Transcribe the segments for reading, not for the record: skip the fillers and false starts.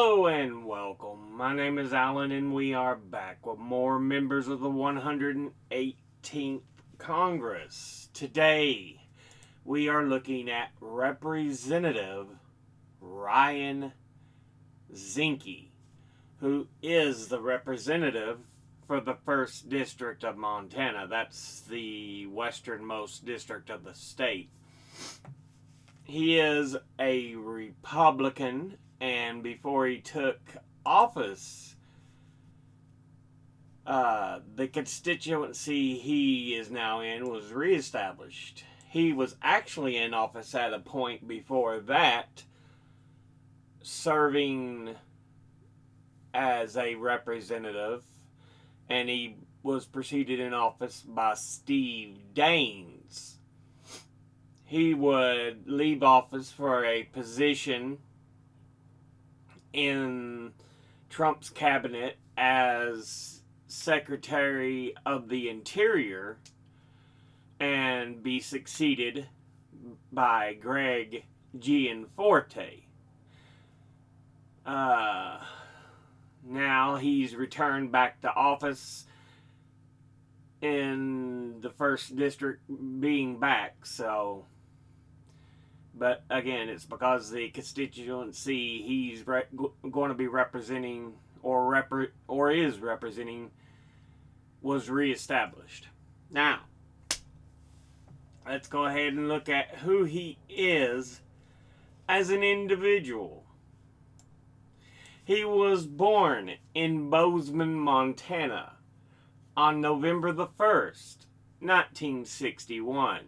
Hello and welcome. My name is Alan and we are back with more members of the 118th Congress. Today we are looking at Representative Ryan Zinke, who is the representative for the 1st District of Montana. That's the westernmost district of the state. He is a Republican, and before he took office, the constituency he is now in was reestablished. He was actually in office at a point before that, serving as a representative, and he was preceded in office by Steve Daines. He would leave office for a position in Trump's cabinet as Secretary of the Interior and be succeeded by Greg Gianforte. Now he's returned back to office in the 1st District being back, so... But again, it's because the constituency he's going to be representing or is representing was reestablished. Now, let's go ahead and look at who he is as an individual. He was born in Bozeman, Montana on November the 1st, 1961.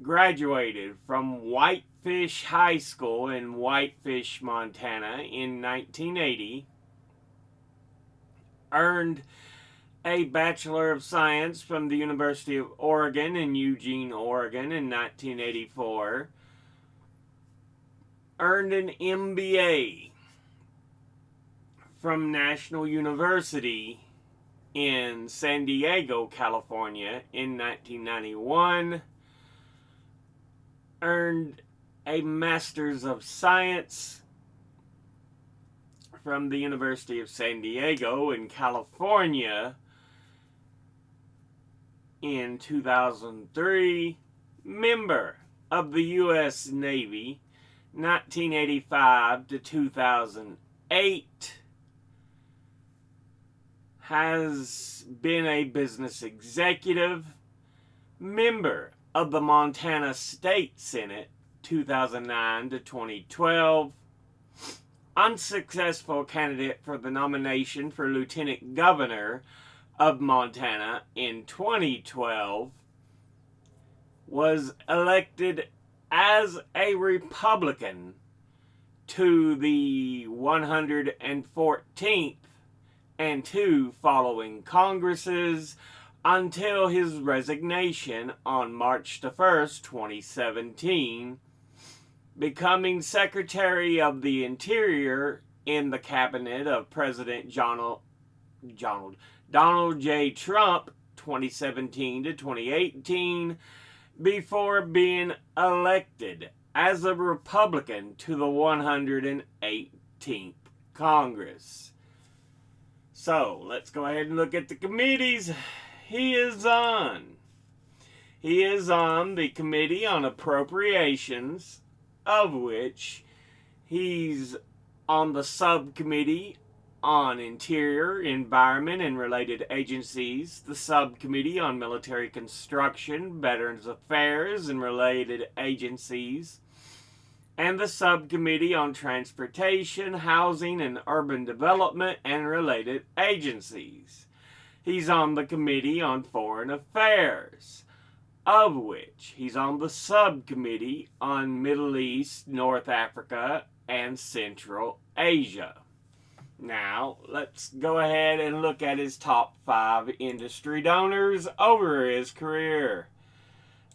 Graduated from Whitefish High School in Whitefish, Montana in 1980. Earned a Bachelor of Science from the University of Oregon in Eugene, Oregon in 1984. Earned an MBA from National University in San Diego, California in 1991. Earned a Master's of Science from the University of San Diego in California in 2003. Member of the U.S. Navy 1985 to 2008. Has been a business executive. Member of the Montana State Senate 2009 to 2012. Unsuccessful candidate for the nomination for Lieutenant Governor of Montana in 2012. Was elected as a Republican to the 114th and 2 following Congresses until his resignation on March 1st, 2017, becoming Secretary of the Interior in the cabinet of President Donald J. Trump, 2017 to 2018, before being elected as a Republican to the 118th Congress. So, let's go ahead and look at the committees he is on. He is on the Committee on Appropriations, of which he's on the Subcommittee on Interior, Environment, and Related Agencies, the Subcommittee on Military Construction, Veterans Affairs, and Related Agencies, and the Subcommittee on Transportation, Housing, and Urban Development, and Related Agencies. He's on the Committee on Foreign Affairs, of which he's on the Subcommittee on Middle East, North Africa, and Central Asia. Now, let's go ahead and look at his top 5 industry donors over his career.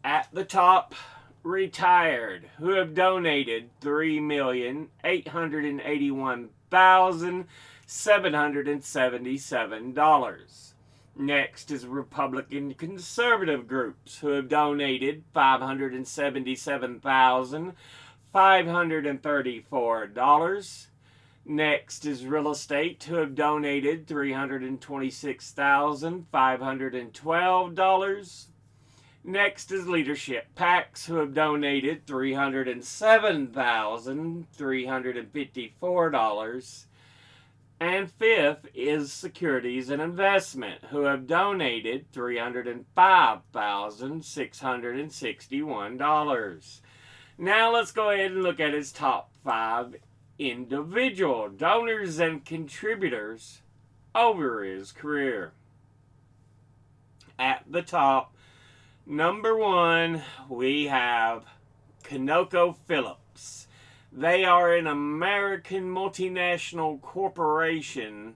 At the top, retired, who have donated $3,881,777. Next is Republican conservative groups, who have donated $577,534. Next is Real Estate, who have donated $326,512. Next is Leadership PACs, who have donated $307,354. And fifth is Securities and Investment, who have donated $305,661. Now let's go ahead and look at his top 5 individual donors and contributors over his career. At the top, number 1, we have ConocoPhillips. They are an American multinational corporation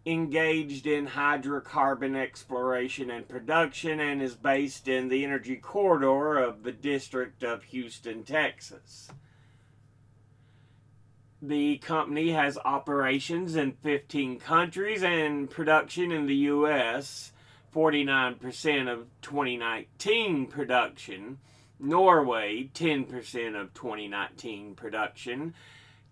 engaged in hydrocarbon exploration and production and is based in the energy corridor of the District of Houston, Texas. The company has operations in 15 countries and production in the U.S., 49% of 2019 production. Norway, 10% of 2019 production.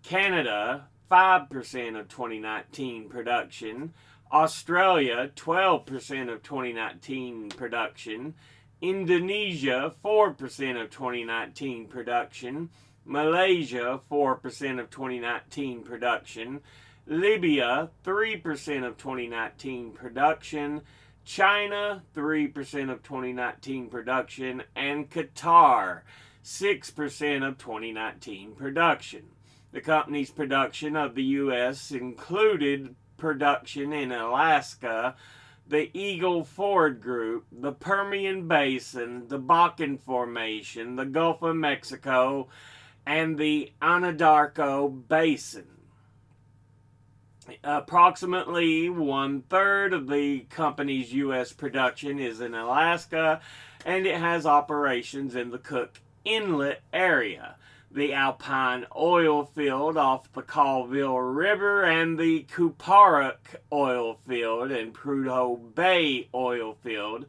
Canada, 5% of 2019 production. Australia, 12% of 2019 production. Indonesia, 4% of 2019 production. Malaysia, 4% of 2019 production. Libya, 3% of 2019 production. China, 3% of 2019 production, and Qatar, 6% of 2019 production. The company's production of the U.S. included production in Alaska, the Eagle Ford Group, the Permian Basin, the Bakken Formation, the Gulf of Mexico, and the Anadarko Basin. Approximately 1/3 of the company's U.S. production is in Alaska, and it has operations in the Cook Inlet area, the Alpine oil field off the Colville River, and the Kuparuk oil field and Prudhoe Bay oil field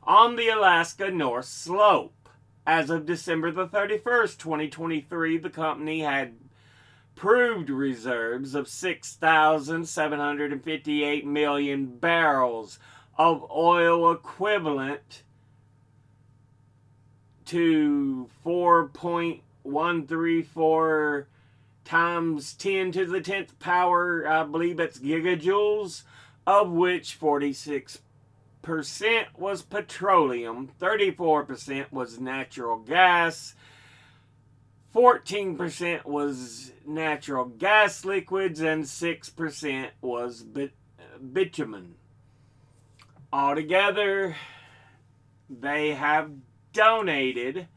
on the Alaska North Slope. As of December the 31st, 2023, the company had proved reserves of 6,758 million barrels of oil, equivalent to 4.134 times 10 to the 10th power, I believe it's gigajoules, of which 46% was petroleum, 34% was natural gas, 14% was natural gas liquids, and 6% was bitumen. Altogether, they have donated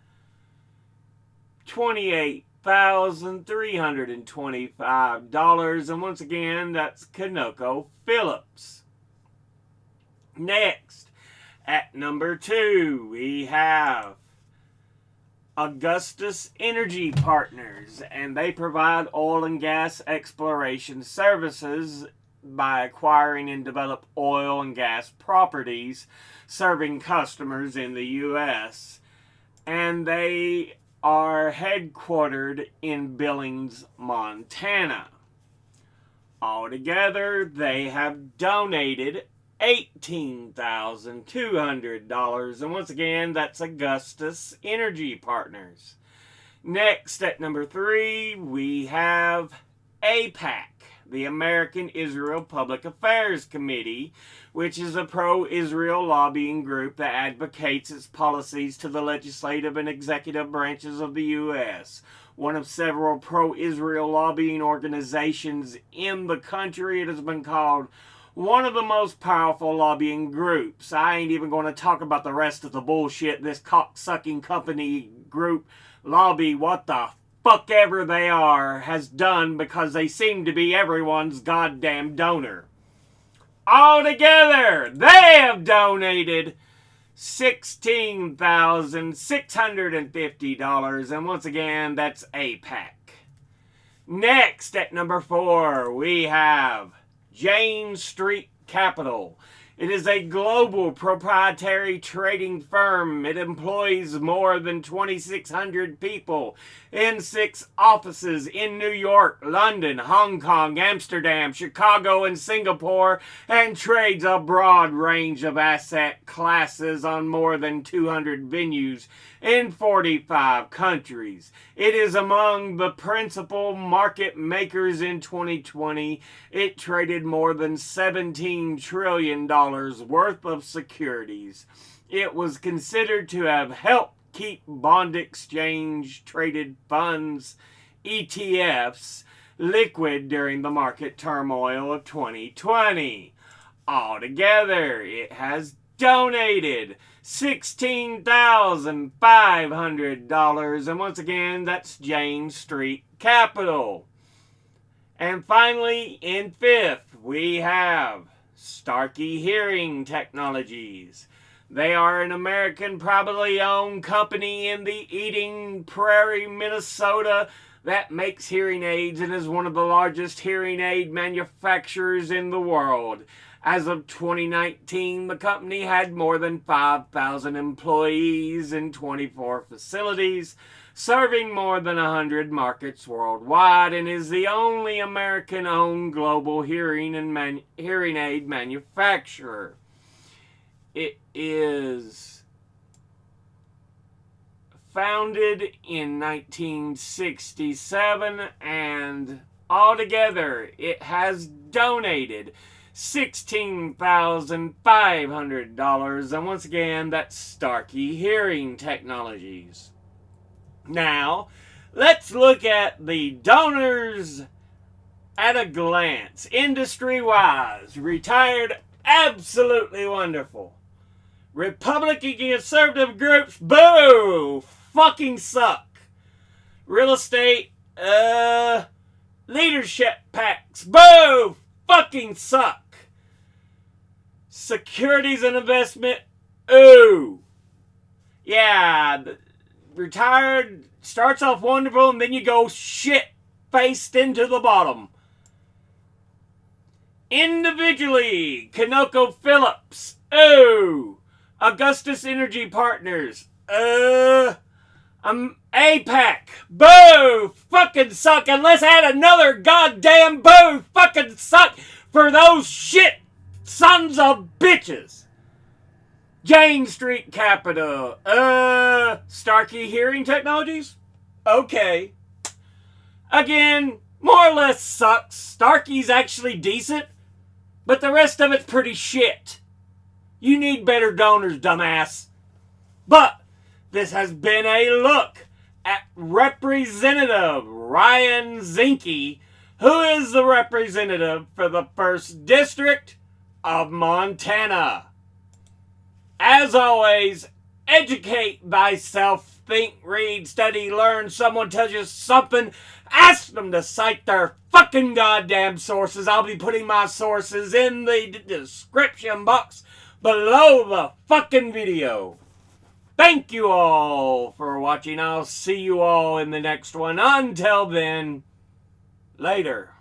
$28,325, and once again, that's ConocoPhillips. Next, at number 2, we have Augustus Energy Partners, and they provide oil and gas exploration services by acquiring and develop oil and gas properties serving customers in the U.S. And they are headquartered in Billings, Montana. Altogether, they have donated $18,200, and once again, that's Augustus Energy Partners. Next, at number 3, we have AIPAC, the American Israel Public Affairs Committee, which is a pro-Israel lobbying group that advocates its policies to the legislative and executive branches of the U.S. One of several pro-Israel lobbying organizations in the country, it has been called one of the most powerful lobbying groups. I ain't even going to talk about the rest of the bullshit this cock-sucking company group lobby, what the fuck ever they are, has done, because they seem to be everyone's goddamn donor. Altogether, they have donated $16,650, and once again, that's AIPAC. Next, at number 4, we have Jane Street Capital. It is a global proprietary trading firm. It employs more than 2,600 people in 6 offices in New York, London, Hong Kong, Amsterdam, Chicago, and Singapore, and trades a broad range of asset classes on more than 200 venues in 45 countries. It is among the principal market makers in 2020. It traded more than $17 trillion worth of securities. It was considered to have helped keep bond exchange traded funds, ETFs, liquid during the market turmoil of 2020. Altogether, it has donated $16,500, and once again, that's Jane Street Capital. And finally, in 5th, we have Starkey Hearing Technologies. They are an American privately owned company in the Eden Prairie, Minnesota, that makes hearing aids and is one of the largest hearing aid manufacturers in the world. As of 2019, the company had more than 5,000 employees in 24 facilities, serving more than 100 markets worldwide, and is the only American-owned global hearing aid manufacturer. It is founded in 1967, and altogether it has donated $16,500, and once again, that's Starkey Hearing Technologies. Now, let's look at the donors at a glance. Industry-wise, retired, absolutely wonderful. Republican conservative groups, boo, fucking suck. Real estate, leadership PACs, boo, fucking suck. Securities and investment, ooh. Yeah, retired starts off wonderful and then you go shit-faced into the bottom. Individually, ConocoPhillips, ooh. Augustus Energy Partners, APAC, boo, fucking suck, and let's add another goddamn boo, fucking suck for those shit sons of bitches. Jane Street Capital, Starkey Hearing Technologies, okay. Again, more or less sucks. Starkey's actually decent, but the rest of it's pretty shit. You need better donors, dumbass. But this has been a look at Representative Ryan Zinke, who is the representative for the 1st District of Montana. As always, educate thyself, think, read, study, learn. Someone tells you something, ask them to cite their fucking goddamn sources. I'll be putting my sources in the description box below the fucking video. Thank you all for watching. I'll see you all in the next one. Until then, later.